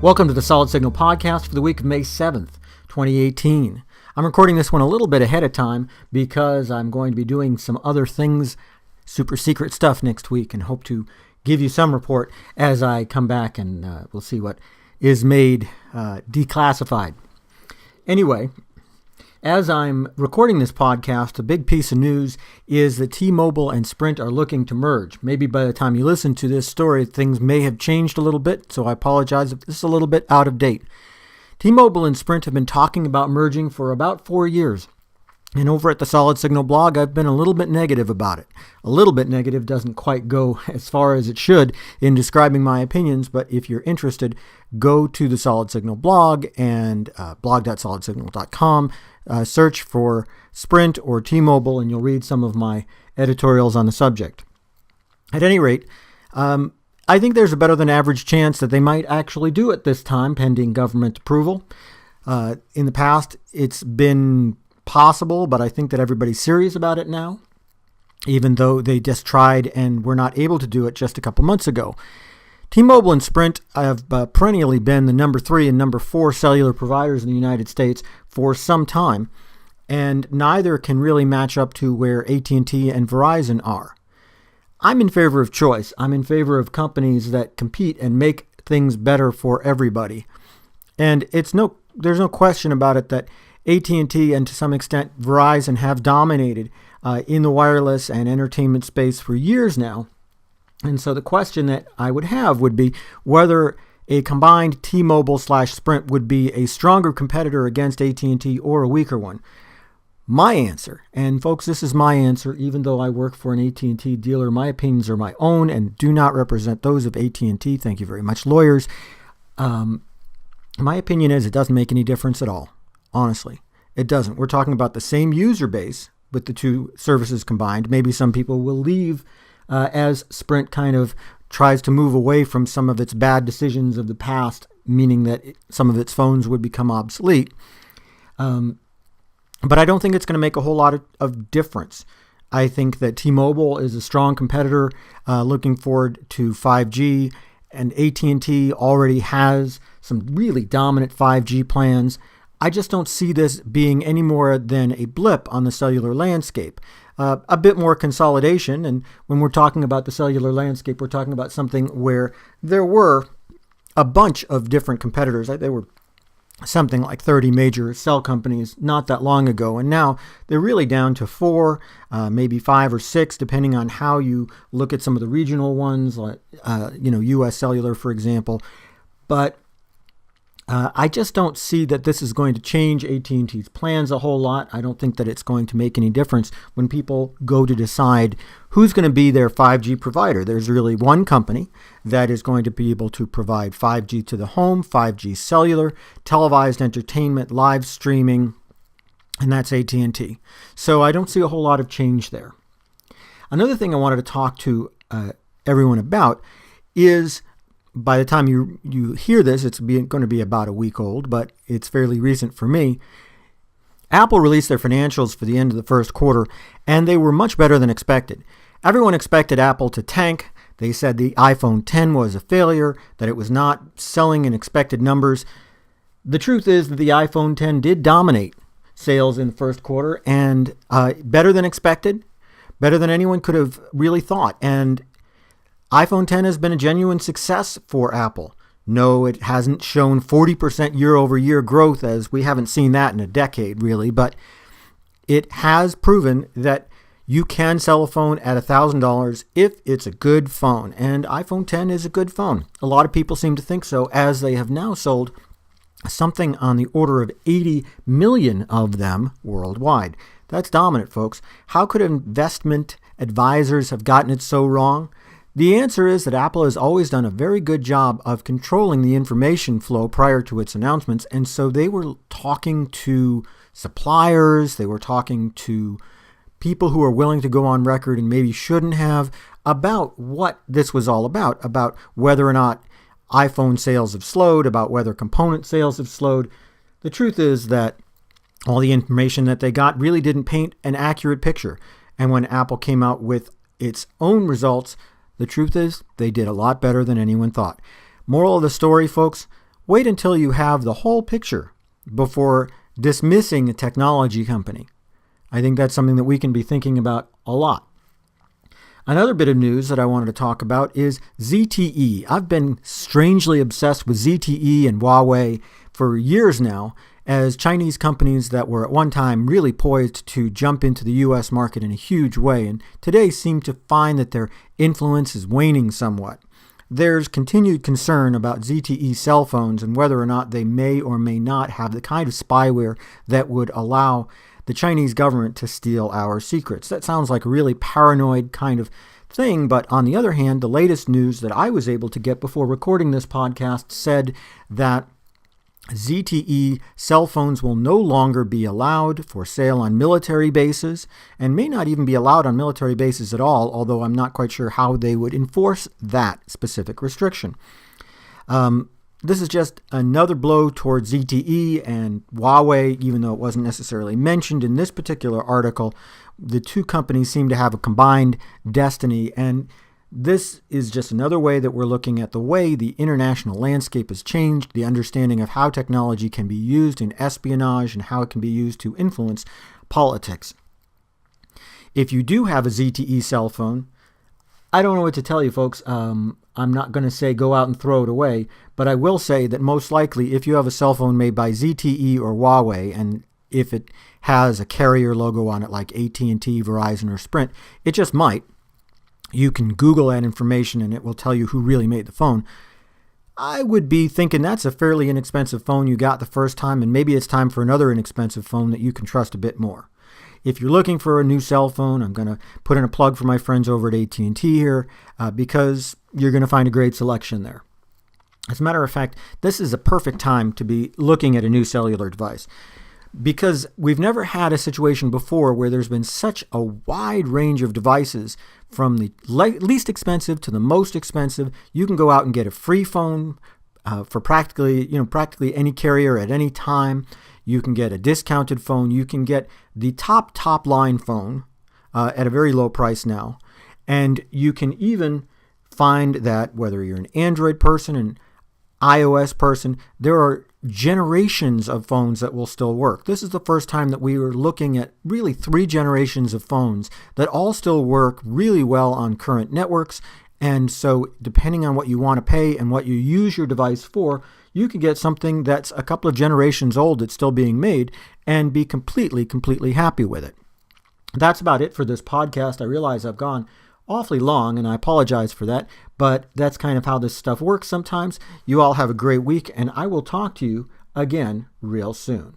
Welcome to the Solid Signal podcast for the week of May 7th, 2018. I'm recording this one a little bit ahead of time because I'm going to be doing some other things, super secret stuff next week, and hope to give you some report as I come back and we'll see what is made declassified. Anyway, as I'm recording this podcast, a big piece of news is that T-Mobile and Sprint are looking to merge. Maybe by the time you listen to this story, things may have changed a little bit, so I apologize if this is a little bit out of date. T-Mobile and Sprint have been talking about merging for about 4 years. And over at the Solid Signal blog, I've been a little bit negative about it. A little bit negative doesn't quite go as far as it should in describing my opinions, but if you're interested, go to the Solid Signal blog and blog.solidsignal.com. Search for Sprint or T-Mobile, and you'll read some of my editorials on the subject. At any rate, I think there's a better than average chance that they might actually do it this time, pending government approval. In the past, it's been possible, but I think that everybody's serious about it now, even though they just tried and were not able to do it just a couple months ago. T-Mobile and Sprint have perennially been the number 3 and number 4 cellular providers in the United States for some time, and neither can really match up to where AT&T and Verizon are. I'm in favor of choice. I'm in favor of companies that compete and make things better for everybody. And there's no question about it that AT&T and to some extent Verizon have dominated in the wireless and entertainment space for years now. And so the question that I would have would be whether a combined T-Mobile/Sprint would be a stronger competitor against AT&T or a weaker one. My answer, and folks, this is my answer, even though I work for an AT&T dealer, my opinions are my own and do not represent those of AT&T. Thank you very much, lawyers. My opinion is it doesn't make any difference at all. Honestly, it doesn't. We're talking about the same user base with the two services combined. Maybe some people will leave as Sprint kind of tries to move away from some of its bad decisions of the past, meaning that some of its phones would become obsolete. But I don't think it's going to make a whole lot of difference. I think that T-Mobile is a strong competitor looking forward to 5G, and AT&T already has some really dominant 5G plans. I just don't see this being any more than a blip on the cellular landscape. A bit more consolidation, and when we're talking about the cellular landscape, we're talking about something where there were a bunch of different competitors. There were something like 30 major cell companies not that long ago, and now they're really down to 4, maybe 5 or 6, depending on how you look at some of the regional ones, like U.S. Cellular, for example. But I just don't see that this is going to change AT&T's plans a whole lot. I don't think that it's going to make any difference when people go to decide who's going to be their 5G provider. There's really one company that is going to be able to provide 5G to the home, 5G cellular, televised entertainment, live streaming, and that's AT&T. So I don't see a whole lot of change there. Another thing I wanted to talk to everyone about is, by the time you hear this, it's going to be about a week old, but it's fairly recent for me. Apple released their financials for the end of the first quarter, and they were much better than expected. Everyone expected Apple to tank. They said the iPhone X was a failure, that it was not selling in expected numbers. The truth is that the iPhone X did dominate sales in the first quarter, and better than expected, better than anyone could have really thought. And iPhone X has been a genuine success for Apple. No, it hasn't shown 40% year-over-year growth, as we haven't seen that in a decade, really, but it has proven that you can sell a phone at $1,000 if it's a good phone, and iPhone X is a good phone. A lot of people seem to think so, as they have now sold something on the order of 80 million of them worldwide. That's dominant, folks. How could investment advisors have gotten it so wrong? The answer is that Apple has always done a very good job of controlling the information flow prior to its announcements, and so they were talking to suppliers, they were talking to people who are willing to go on record and maybe shouldn't have, about what this was all about whether or not iPhone sales have slowed, about whether component sales have slowed. The truth is that all the information that they got really didn't paint an accurate picture, and when Apple came out with its own results, the truth is they did a lot better than anyone thought. Moral of the story, folks, wait until you have the whole picture before dismissing a technology company. I think that's something that we can be thinking about a lot. Another bit of news that I wanted to talk about is ZTE. I've been strangely obsessed with ZTE and Huawei for years now, as Chinese companies that were at one time really poised to jump into the U.S. market in a huge way, and today seem to find that their influence is waning somewhat. There's continued concern about ZTE cell phones and whether or not they may or may not have the kind of spyware that would allow the Chinese government to steal our secrets. That sounds like a really paranoid kind of thing, but on the other hand, the latest news that I was able to get before recording this podcast said that ZTE cell phones will no longer be allowed for sale on military bases and may not even be allowed on military bases at all, although I'm not quite sure how they would enforce that specific restriction. This is just another blow towards ZTE and Huawei, even though it wasn't necessarily mentioned in this particular article. The two companies seem to have a combined destiny, and this is just another way that we're looking at the way the international landscape has changed, the understanding of how technology can be used in espionage and how it can be used to influence politics. If you do have a ZTE cell phone, I don't know what to tell you, folks. I'm not going to say go out and throw it away, but I will say that most likely if you have a cell phone made by ZTE or Huawei, and if it has a carrier logo on it like AT&T, Verizon, or Sprint, it just might. You can Google that information and it will tell you who really made the phone. I would be thinking that's a fairly inexpensive phone you got the first time, and maybe it's time for another inexpensive phone that you can trust a bit more. If you're looking for a new cell phone, I'm going to put in a plug for my friends over at AT&T here because you're going to find a great selection there. As a matter of fact, this is a perfect time to be looking at a new cellular device, because we've never had a situation before where there's been such a wide range of devices, from the least expensive to the most expensive. You can go out and get a free phone for practically any carrier at any time. You can get a discounted phone. You can get the top line phone at a very low price now. And you can even find that whether you're an Android person, an iOS person, there are generations of phones that will still work. This is the first time that we were looking at really 3 generations of phones that all still work really well on current networks. And so depending on what you want to pay and what you use your device for, you can get something that's a couple of generations old that's still being made and be completely happy with it. That's about it for this podcast. I realize I've gone awfully long, and I apologize for that, but that's kind of how this stuff works sometimes. You all have a great week, and I will talk to you again real soon.